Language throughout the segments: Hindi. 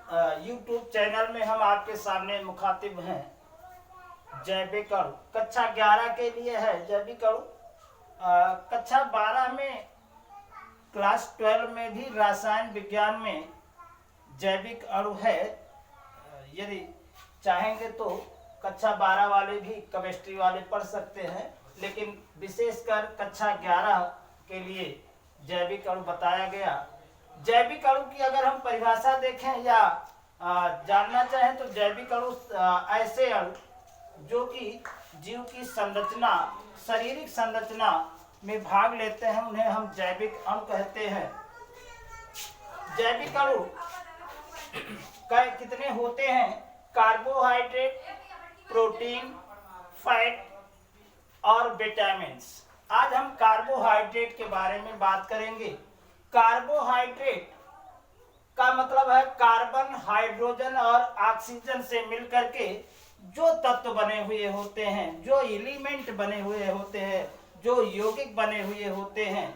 YouTube चैनल में हम आपके सामने मुखातिब हैं। जैविक अणु कक्षा 11 के लिए है। जैविक अणु कक्षा 12 में, क्लास 12 में भी रसायन विज्ञान में जैविक अणु है। यदि चाहेंगे तो कक्षा 12 वाले भी केमिस्ट्री वाले पढ़ सकते हैं, लेकिन विशेषकर कक्षा 11 के लिए जैविक अणु बताया गया। जैविक अणु की अगर हम परिभाषा देखें या जानना चाहें तो जैविक अणु ऐसे अणु जो कि जीव की संरचना, शारीरिक संरचना में भाग लेते हैं, उन्हें हम जैविक अणु कहते हैं। जैविक अणु कितने होते हैं? कार्बोहाइड्रेट, प्रोटीन, फैट और विटामिन। आज हम कार्बोहाइड्रेट के बारे में बात करेंगे। कार्बोहाइड्रेट का मतलब है कार्बन, हाइड्रोजन और ऑक्सीजन से मिलकर के जो तत्व बने हुए होते हैं, जो एलिमेंट बने हुए होते हैं, जो यौगिक बने हुए होते हैं,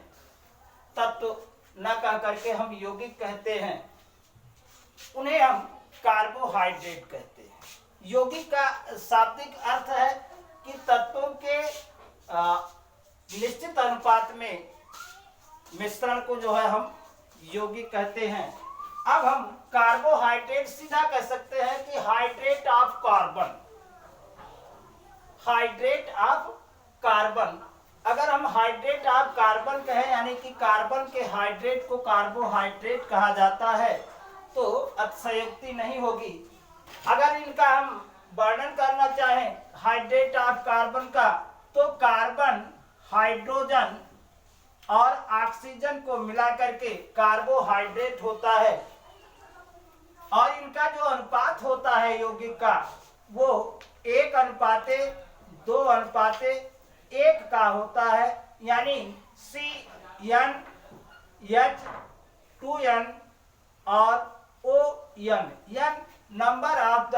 तत्व न कह करके हम यौगिक कहते हैं, उन्हें हम कार्बोहाइड्रेट कहते हैं। यौगिक का शाब्दिक अर्थ है कि तत्वों के निश्चित अनुपात में मिश्रण को जो है हम यौगिक कहते हैं। अब हम कार्बोहाइड्रेट सीधा कह सकते हैं कि hydrate of carbon, hydrate of carbon. अगर हम हाइड्रेट ऑफ कार्बन कहें, यानी कि कार्बन के हाइड्रेट को कार्बोहाइड्रेट कहा जाता है, तो अतिशयोक्ति नहीं होगी। अगर इनका हम वर्णन करना चाहें हाइड्रेट ऑफ कार्बन का, तो कार्बन, हाइड्रोजन और ऑक्सीजन को मिलाकर के कार्बोहाइड्रेट होता है। और इनका जो अनुपात होता है यौगिक का, वो 1:2:1 का होता है, यानी CnH2n और ON, n number of the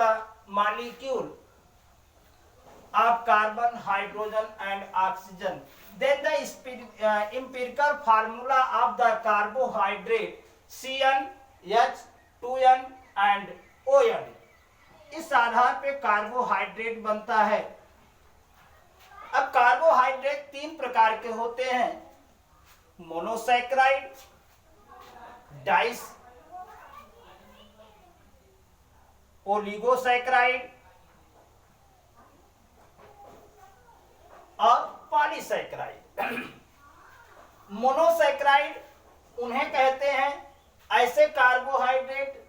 molecule of carbon, hydrogen and oxygen. Then the empirical formula of the carbohydrate CnH2n and ON. इस आधार पे कार्बोहाइड्रेट बनता है। अब कार्बोहाइड्रेट 3 प्रकार के होते हैं: मोनोसैकेराइड, डाइस ओलिगोसैकेराइड और पॉलीसैकेराइड। मोनोसैकेराइड उन्हें कहते हैं ऐसे कार्बोहाइड्रेट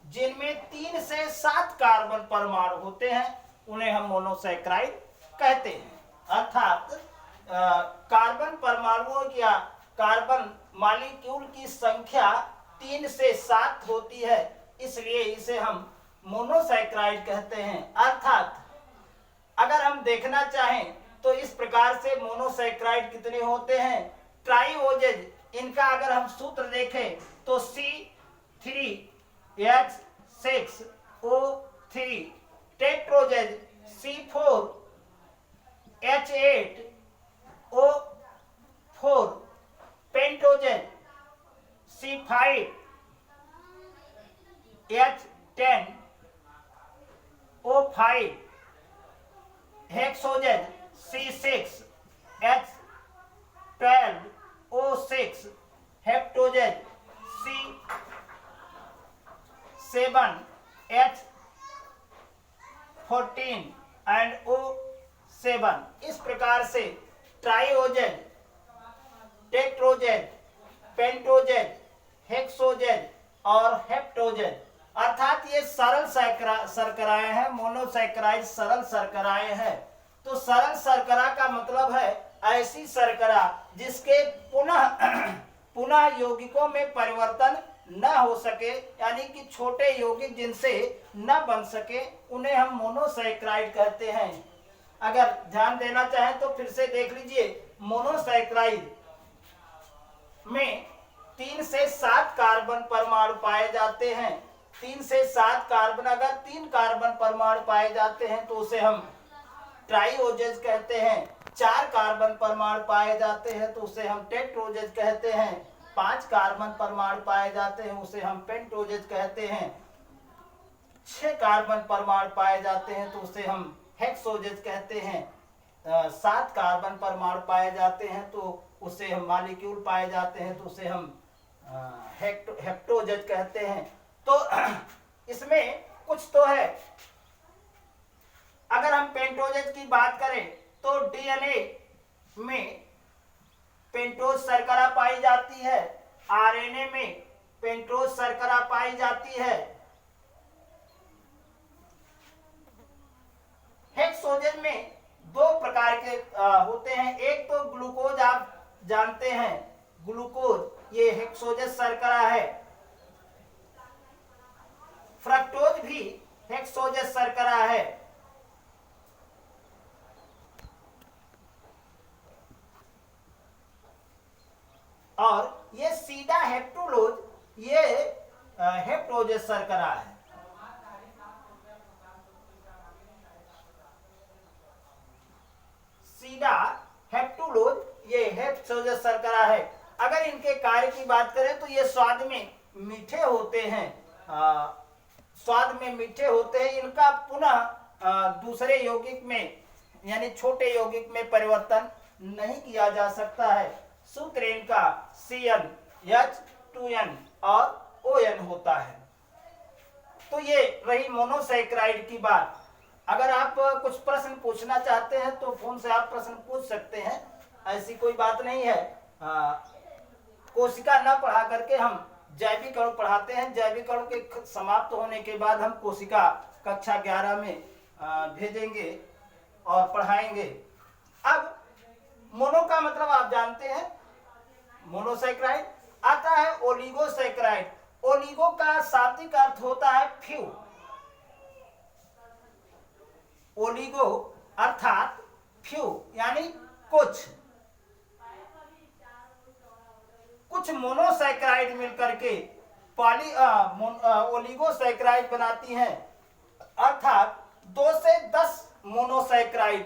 जिनमें 3 से 7 कार्बन परमाणु होते हैं, उन्हें हम मोनोसैकेराइड कहते हैं। अर्थात कार्बन परमाणुओं या कार्बन मॉलिक्यूल की संख्या 3 से 7 होती है, इसलिए इसे हम मोनोसैकेराइड कहते हैं। अर्थात अगर हम देखना चाहें तो इस प्रकार से मोनोसैकेराइड कितने होते हैं? ट्राइओजेज, इनका अगर हम सूत्र देखें तो C3H6O3, टेट्रोजेज C4H8O4, पेंटोजेज C5H10O5, हेक्सोजेन C6H12O6, हेप्टोजेन C7H14 and O7। इस प्रकार से ट्राइओजेन, टेट्रोजेन, पेंटोजेन, हेक्सोजेन और हेप्टोजेन, अर्थात ये सरल शर्कराएं हैं। मोनोसैकेराइड सरल शर्कराएं हैं। तो सरल शर्करा का मतलब है ऐसी शर्करा जिसके पुनः यौगिकों में परिवर्तन न हो सके, यानी कि छोटे यौगिक जिनसे न बन सके, उन्हें हम मोनोसैकेराइड कहते हैं। अगर ध्यान देना चाहें तो फिर से देख लीजिए, मोनोसैकेराइड में 3 से 7 कार्बन परमाणु पाए जाते हैं। 3 से 7 कार्बन, अगर 3 कार्बन परमाणु पाए जाते हैं तो उसे हम ट्राइओजेज कहते हैं। 4 कार्बन परमाणु पाए जाते हैं तो उसे हम टेट्रोजेज कहते हैं। 5 कार्बन परमाणु पाए जाते हैं उसे हम पेंटोजेज कहते हैं। 6 कार्बन परमाणु पाए जाते हैं तो उसे हम हेक्सोजेज कहते हैं। 7 कार्बन परमाणु पाए जाते हैं तो उसे हम मॉलिक्यूल पाए जाते हैं तो उसे हम हेप्टोजेज कहते हैं। तो इसमें कुछ तो है। अगर हम पेंटोजेज की बात करें तो डीएनए में पेंटोज शर्करा पाई जाती है, आरएनए में पेंटोज शर्करा पाई जाती है। हेक्सोजेन में 2 प्रकार के होते हैं। एक तो ग्लूकोज, आप जानते हैं ग्लूकोज ये हेक्सोजेन शर्करा है। फ्रक्टोज भी हेक्सोजेन शर्करा है। और ये सीधा हेप्टुलोज ये हेप्टोजेन शर्करा है। सीधा हेप्टुलोज ये हेप्टोजेन शर्करा है। अगर इनके कार्य की बात करें तो ये स्वाद में मीठे होते हैं, स्वाद में मीठे होते हैं। इनका पुनः दूसरे यौगिक में यानी छोटे यौगिक में परिवर्तन नहीं किया जा सकता है। सूत्र इनका CN H2N और ON होता है। तो ये रही मोनोसैकेराइड की बात। अगर आप कुछ प्रश्न पूछना चाहते हैं तो फोन से आप प्रश्न पूछ सकते हैं, ऐसी कोई बात नहीं है। कोशिका न पढ़ा करके हम जैविक अणु पढ़ाते हैं। जैविक अणु के समाप्त होने के बाद हम कोशिका कक्षा 11 में भेजेंगे और पढ़ाएंगे। अब मोनो का मतलब आप जानते हैं, मोनोसैकेराइड। आता है ओलिगोसैकेराइड। ओलिगो का शाब्दिक अर्थ होता है फ्यू। ओलिगो अर्थात फ्यू यानी कुछ मोनोसैकेराइड मिलकर के ओलिगोसैकेराइड बनाती हैं। अर्थात 2 से 10 मोनोसैकेराइड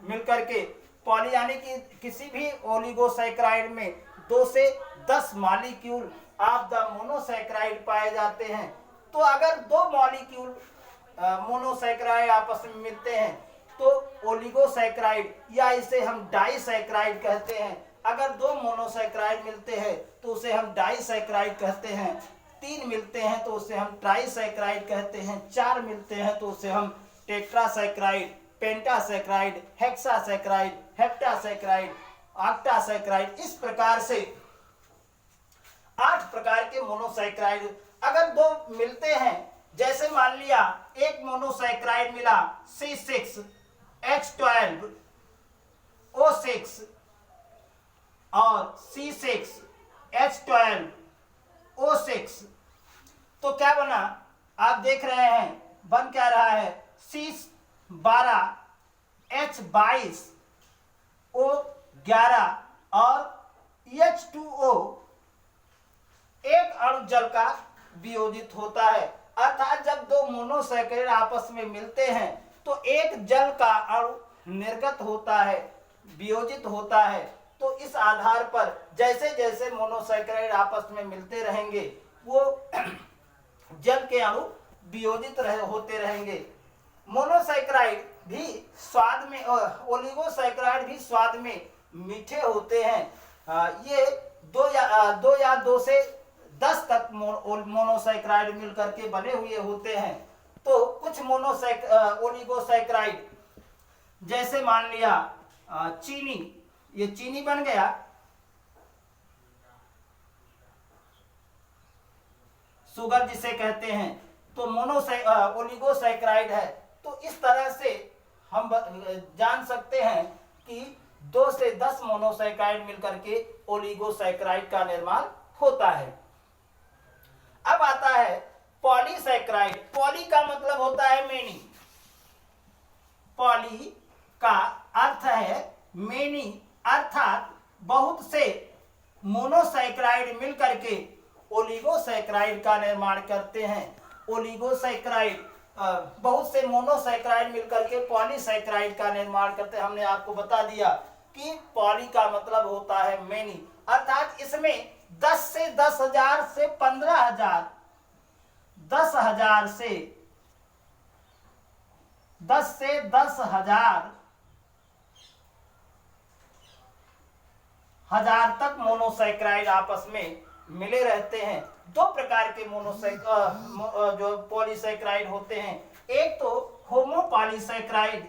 मिलकर के पॉली यानी कि किसी भी ओलिगोसैकेराइड में 2 से 10 मॉलिक्यूल ऑफ द मोनोसैकेराइड पाए जाते हैं। तो अगर 2 मॉलिक्यूल मोनोसैकेराइड आपस में मिलते हैं तो ओलिगोसैकेराइड या इसे हम डाइसैकेराइड कहते हैं। अगर 2 मोनोसैकेराइड मिलते हैं तो उसे हम डाइसैकेराइड कहते हैं। 3 मिलते हैं तो उसे हम ट्राइसैकेराइड कहते हैं। 4 मिलते हैं तो उसे हम टेट्रासैकेराइड, पेंटासैकेराइड, हेक्सासैकेराइड, हेप्टासैकेराइड, ऑक्टासैकेराइड, इस प्रकार से 8 प्रकार के मोनोसैकेराइड। अगर 2 मिलते हैं, जैसे मान लिया एक मोनोसैकेराइड मिला C6H12O6 और C6H12O6, तो क्या बना आप देख रहे हैं, बन क्या रहा है C12H22O11 और H2O एक अणु जल का वियोजित होता है। अर्थात जब 2 मोनोसैकेराइड आपस में मिलते हैं तो एक जल का अणु निर्गत होता है, वियोजित होता है। तो इस आधार पर जैसे जैसे मोनोसैकेराइड आपस में मिलते रहेंगे वो जल के अणु वियोजित होते रहेंगे। मोनोसैकेराइड भी स्वाद में, ओलिगोसैकेराइड भी स्वाद में मीठे होते हैं। ये 2 या 2 से 10 तक मोनोसैकेराइड मिलकर के बने हुए होते हैं। तो कुछ ओलिगोसैकेराइड जैसे मान लिया चीनी, ये चीनी बन गया, शुगर जिसे कहते हैं, तो ओलिगोसैकेराइड है। तो इस तरह से हम जान सकते हैं कि 2 से 10 मोनोसैकेराइड मिलकर के ओलिगोसैकेराइड का निर्माण होता है। अब आता है पॉलीसैकेराइड। पॉली का मतलब होता है मेनी। पॉली का अर्थ है मेनी, अर्थात बहुत से मोनोसैकेराइड मिलकर के ओलिगोसैकेराइड का निर्माण करते हैं। ओलिगोसैकेराइड बहुत से मोनोसैकेराइड मिलकर के पॉलीसैकेराइड का निर्माण करते हैं। हमने आपको बता दिया कि पॉली का मतलब होता है मेनी, अर्थात इसमें 10 से 10,000 से 15,000, 10,000 से 10 से 10,000 तक मोनोसैकराइड आपस में मिले रहते हैं। दो प्रकार के जो पॉलीसैकराइड होते हैं, एक तो होमोपॉलीसैकराइड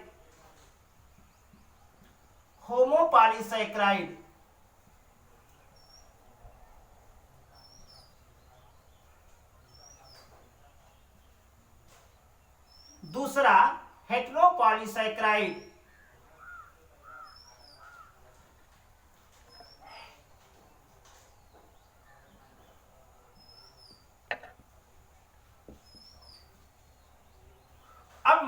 दूसरा हेटेरोपॉलीसैकराइड। अब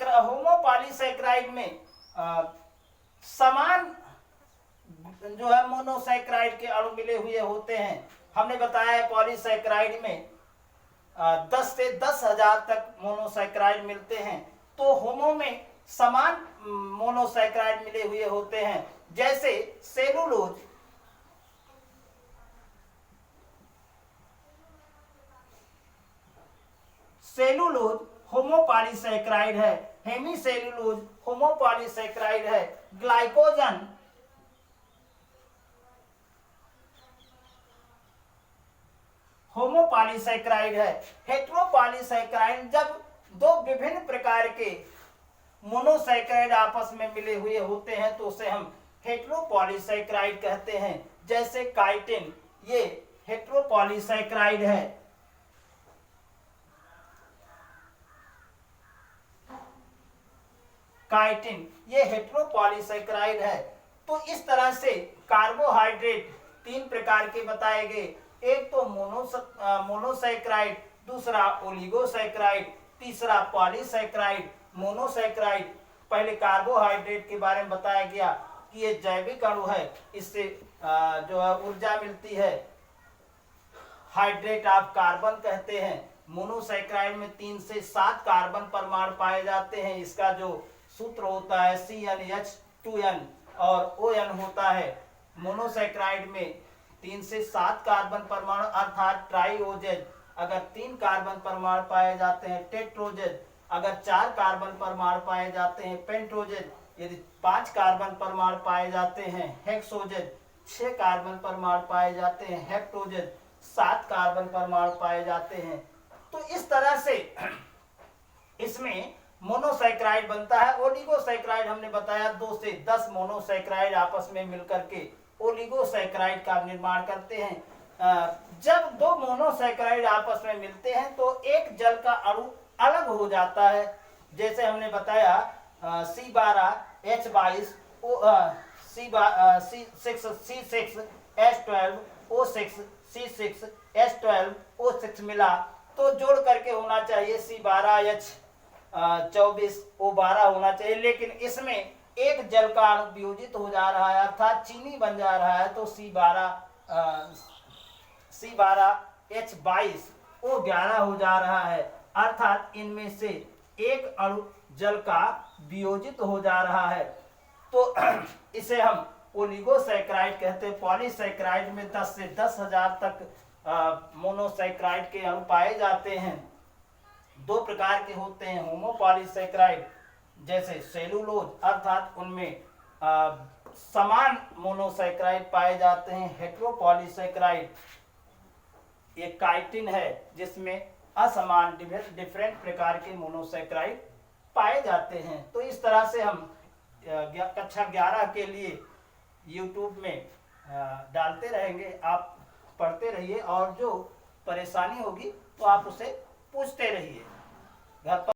होमोपॉलीसैकराइड में समान जो है मोनोसैकराइड के अणु मिले हुए होते हैं। हमने बताया है पॉलीसैकराइड में 10 से 10,000 तक मोनोसैकराइड मिलते हैं, तो होमो में समान मोनोसैकराइड मिले हुए होते हैं, जैसे सेलुलोज होमोपॉलीसैकराइड है, हेमीसेलुलोज होमोपॉलीसैकराइड है, ग्लाइकोजन होमोपॉलीसैकराइड है। हेटेरोपॉलीसैकराइड जब दो विभिन्न प्रकार के मोनोसैकराइड आपस में मिले हुए होते हैं तो उसे हम हेटेरोपॉलीसैकराइड कहते हैं, जैसे काइटिन, ये हेटेरोपॉलीसैकराइड है। काइटिन ये हेटेरोपॉलीसैकराइड है। तो इस तरह से कार्बोहाइड्रेट तीन प्रकार के बताए गए, एक तो मोनोसैकराइड, दूसरा ओलिगोसैकराइड, तीसरा पॉलीसैकराइड, मोनोसैकराइड। पहले कार्बोहाइड्रेट के बारे में बताया गया कि ये जैविक अणु है, इससे जो है ऊर्जा मिलती है, हाइड्रेट ऑफ कार्बन कहते हैं। मोनोसैकराइड में 3 से 7 कार्बन परमाणु पाए जाते हैं। इसका जो सूत्र होता है CnH2n और ON होता है। मोनोसैकराइड में 3 से 7 कार्बन परमाणु अर्थात ट्राइओजेन, अगर 3 कार्बन परमाणु पाए जाते हैं टेट्रोजेन, अगर 4 कार्बन परमाणु पाए जाते हैं पेंटोजेन, यदि 5 कार्बन परमाणु पाए जाते हैं हेक्सोजेन, 6 कार्बन परमाणु पाए जाते हैं हेप्टोजेन, 7 कार्बन परमाणु पाए जाते हैं। तो इस तरह से इसमें मोनोसैकराइड बनता है। ओलिगोसैकराइड हमने बताया 2 से 10 मोनोसैकराइड आपस में मिलकर के ओलिगोसैकराइड का निर्माण करते हैं। जब दो मोनोसैकराइड आपस में मिलते हैं तो एक जल का अणु अलग हो जाता है, जैसे हमने बताया C12H22 C6H12O6 C6H12O6 मिला तो जोड़ करके होना चाहिए C12H24O12 होना चाहिए, लेकिन इसमें एक जल का अणु वियोजित हो जा रहा है अर्थात चीनी बन जा रहा है, तो C12H22O11 हो जा रहा है, अर्थात इनमें से एक अणु जल का वियोजित हो जा रहा है। तो इसे हम ओलिगोसैकराइड कहते हैं। पॉलीसैकराइड में 10 से 10,000 तक मोनोसैकराइड के अणु पाए जाते हैं। 2 प्रकार के होते हैं, होमोपॉलीसैकराइड जैसे सेलुलोज, अर्थात उनमें समान मोनोसैकराइड पाए जाते हैं। हेटेरोपॉलीसैकराइड ये काइटिन है जिसमें असमान डिफरेंट प्रकार के मोनोसैकराइड पाए जाते हैं। तो इस तरह से हम कक्षा 11 के लिए YouTube में डालते रहेंगे, आप पढ़ते रहिए और जो परेशानी होगी तो आप उसे पूछते रहिए। घर पर